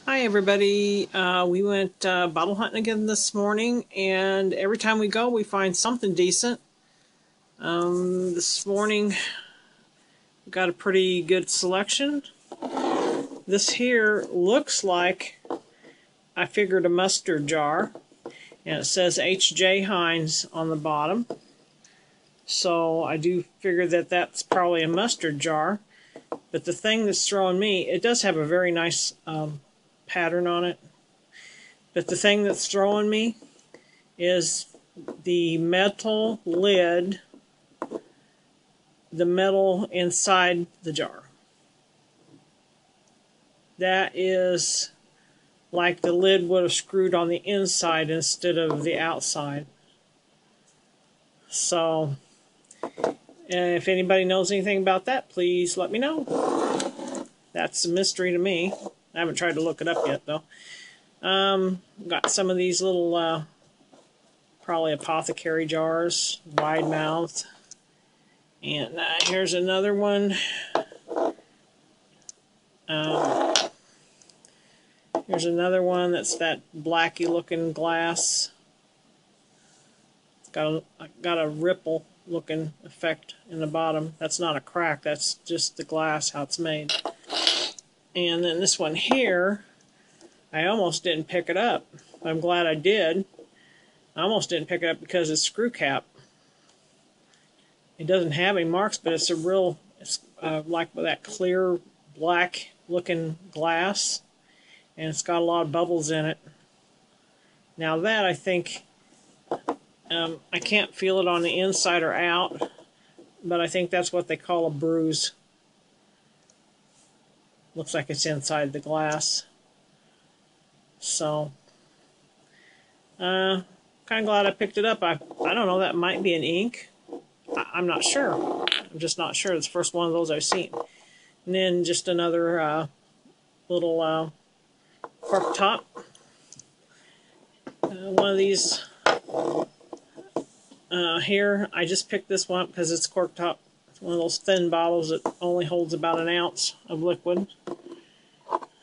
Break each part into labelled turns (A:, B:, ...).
A: Hi everybody, we went bottle hunting again this morning, and every time we go we find something decent. This morning we got a pretty good selection. This here looks like, I figured, a mustard jar, and it says H.J. Heinz on the bottom, so I do figure that that's probably a mustard jar. But the thing that's throwing me, it does have a very nice pattern on it, but the thing that's throwing me is the metal lid, the metal inside the jar. That is like the lid would have screwed on the inside instead of the outside. So if anybody knows anything about that, please let me know. That's a mystery to me. I haven't tried to look it up yet, though. Got some of these little, probably apothecary jars, wide mouthed. And here's another one. Here's another one that's that blacky looking glass. It's got a ripple looking effect in the bottom. That's not a crack, that's just the glass, how it's made. And then this one here, I almost didn't pick it up. I'm glad I did. I almost didn't pick it up because it's screw cap. It doesn't have any marks, but it's a real, it's like that clear black looking glass, and it's got a lot of bubbles in it. Now that, I think, I can't feel it on the inside or out, but I think that's what they call a bruise. Looks like it's inside the glass. So, kind of glad I picked it up. I don't know, that might be an ink. I'm not sure. I'm just not sure. It's the first one of those I've seen. And then just another little cork top. One of these here, I just picked this one up because it's cork top. It's one of those thin bottles that only holds about an ounce of liquid.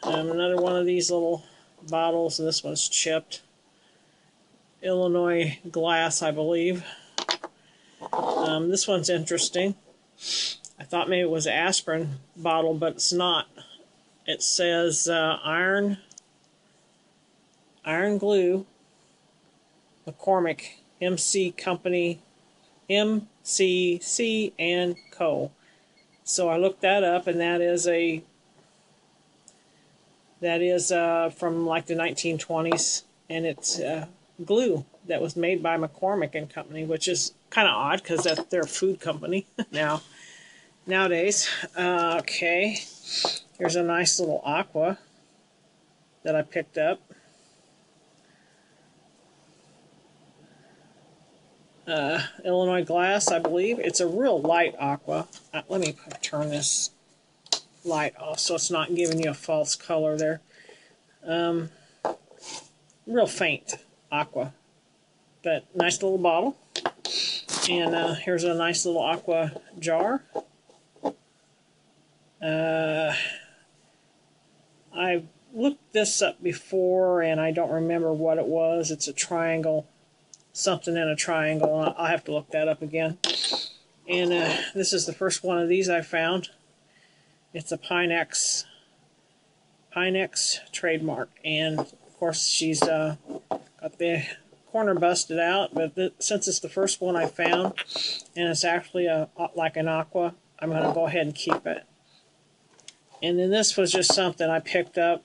A: Another one of these little bottles, and this one's chipped. Illinois glass, I believe. This one's interesting. I thought maybe it was an aspirin bottle, but it's not. It says iron glue, McCormick, MC Company, MCC and Co. So I looked that up, and that is from like the 1920s, and it's glue that was made by McCormick and Company, which is kind of odd because they're a food company nowadays. Okay, here's a nice little aqua that I picked up. Illinois glass, I believe. It's a real light aqua. Let me turn this light off so it's not giving you a false color there. Real faint aqua, but nice little bottle. And here's a nice little aqua jar. I've looked this up before and I don't remember what it was. It's a triangle, something in a triangle. I'll have to look that up again. And this is the first one of these I found. It's a TeknoAXE trademark, and of course she's got the corner busted out, but since it's the first one I found and it's actually like an aqua, I'm going to go ahead and keep it. And then this was just something I picked up.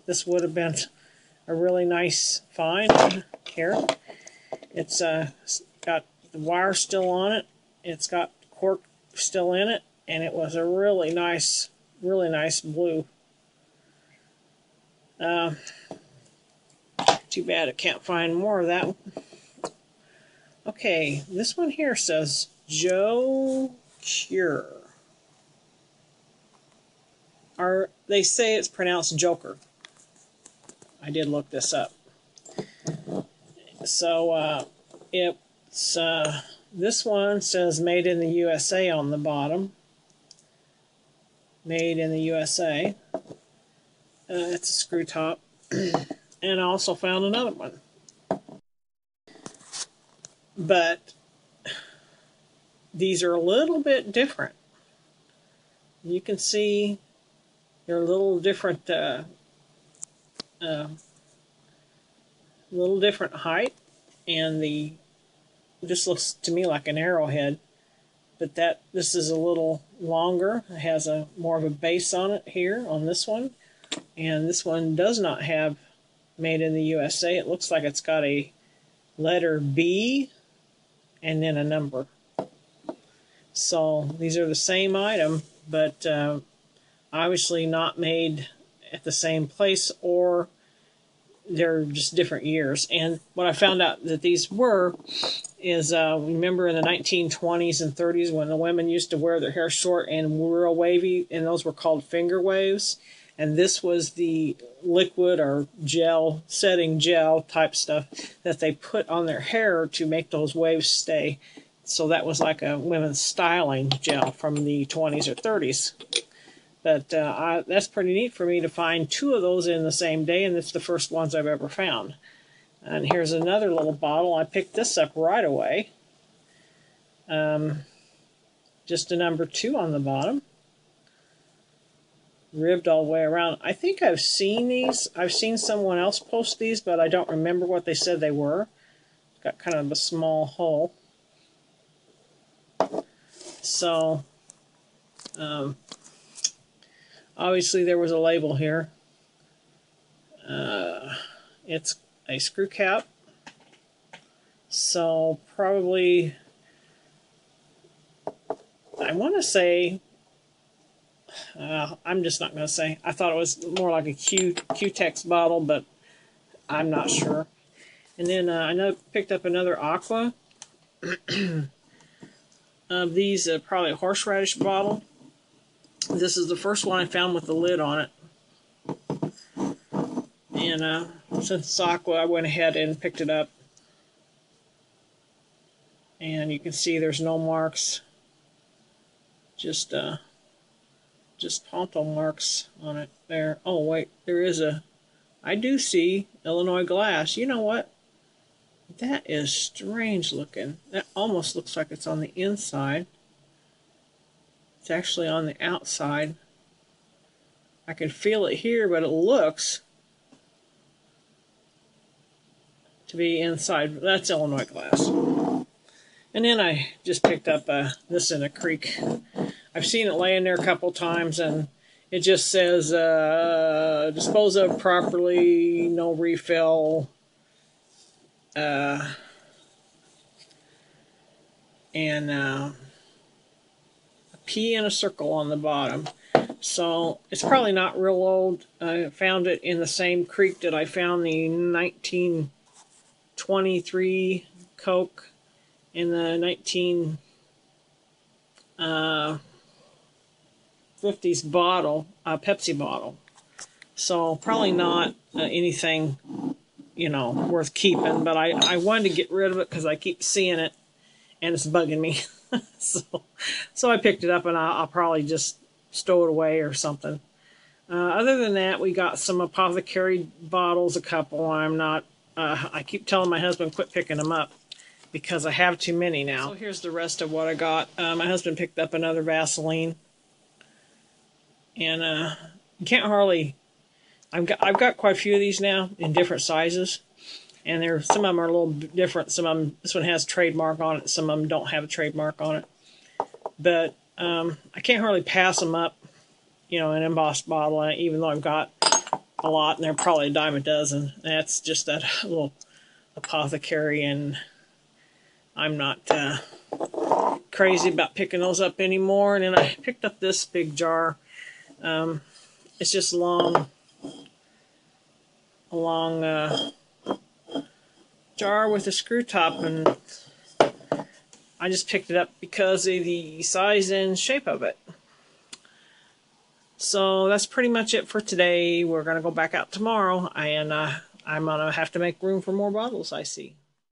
A: This would have been a really nice find. Here, it's got the wire still on it. It's got cork still in it, and it was a really nice blue. Too bad I can't find more of that. Okay, this one here says Joe Cure. Or they say it's pronounced Joker. I did look this up. So it's this one says made in the USA on the bottom. Made in the USA. It's a screw top. And I also found another one. But these are a little bit different. You can see they're a little different, height, and this looks to me like an arrowhead. But this is a little longer. It has more of a base on it here on this one, and this one does not have made in the USA. It looks like it's got a letter B and then a number. So these are the same item, but obviously not made at the same place, or they're just different years. And what I found out that these were is, remember in the 1920s and 30s when the women used to wear their hair short and real wavy, and those were called finger waves. And this was the liquid or gel, setting gel type stuff that they put on their hair to make those waves stay. So that was like a women's styling gel from the 20s or 30s. But that's pretty neat for me to find two of those in the same day, and it's the first ones I've ever found. And here's another little bottle. I picked this up right away. Just a number 2 on the bottom. Ribbed all the way around. I think I've seen these. I've seen someone else post these, but I don't remember what they said they were. Got kind of a small hole. So, obviously there was a label here. It's a screw cap. So probably, I want to say, I'm just not going to say. I thought it was more like a Q-Tex bottle, but I'm not sure. And then I picked up another Aqua. These probably a horseradish bottle. This is the first one I found with the lid on it. And since it's Aqua, I went ahead and picked it up. And you can see there's no marks. Just Ponto marks on it there. Oh wait, there is I do see Illinois glass. You know what? That is strange looking. That almost looks like it's on the inside. It's actually on the outside. I can feel it here, but it looks to be inside. That's Illinois glass. And then I just picked up this in a creek. I've seen it laying there a couple times, and it just says dispose of properly, no refill, and a P and a circle on the bottom. So it's probably not real old. I found it in the same creek that I found the 1923 Coke in the 1950s bottle, Pepsi bottle. So probably not anything, worth keeping. But I wanted to get rid of it because I keep seeing it and it's bugging me. so I picked it up, and I'll probably just stow it away or something. Other than that, we got some apothecary bottles, a couple. I keep telling my husband quit picking them up because I have too many now. So here's the rest of what I got. My husband picked up another Vaseline, and you can't hardly. I've got quite a few of these now in different sizes, and some of them are a little different. Some of them, this one has a trademark on it. Some of them don't have a trademark on it. But I can't hardly pass them up, an embossed bottle, even though I've got a lot, and they're probably a dime a dozen. That's just that little apothecary, and I'm not crazy about picking those up anymore. And then I picked up this big jar. It's just a long jar with a screw top, and I just picked it up because of the size and shape of it. So that's pretty much it for today. We're going to go back out tomorrow, and I'm going to have to make room for more bottles, I see.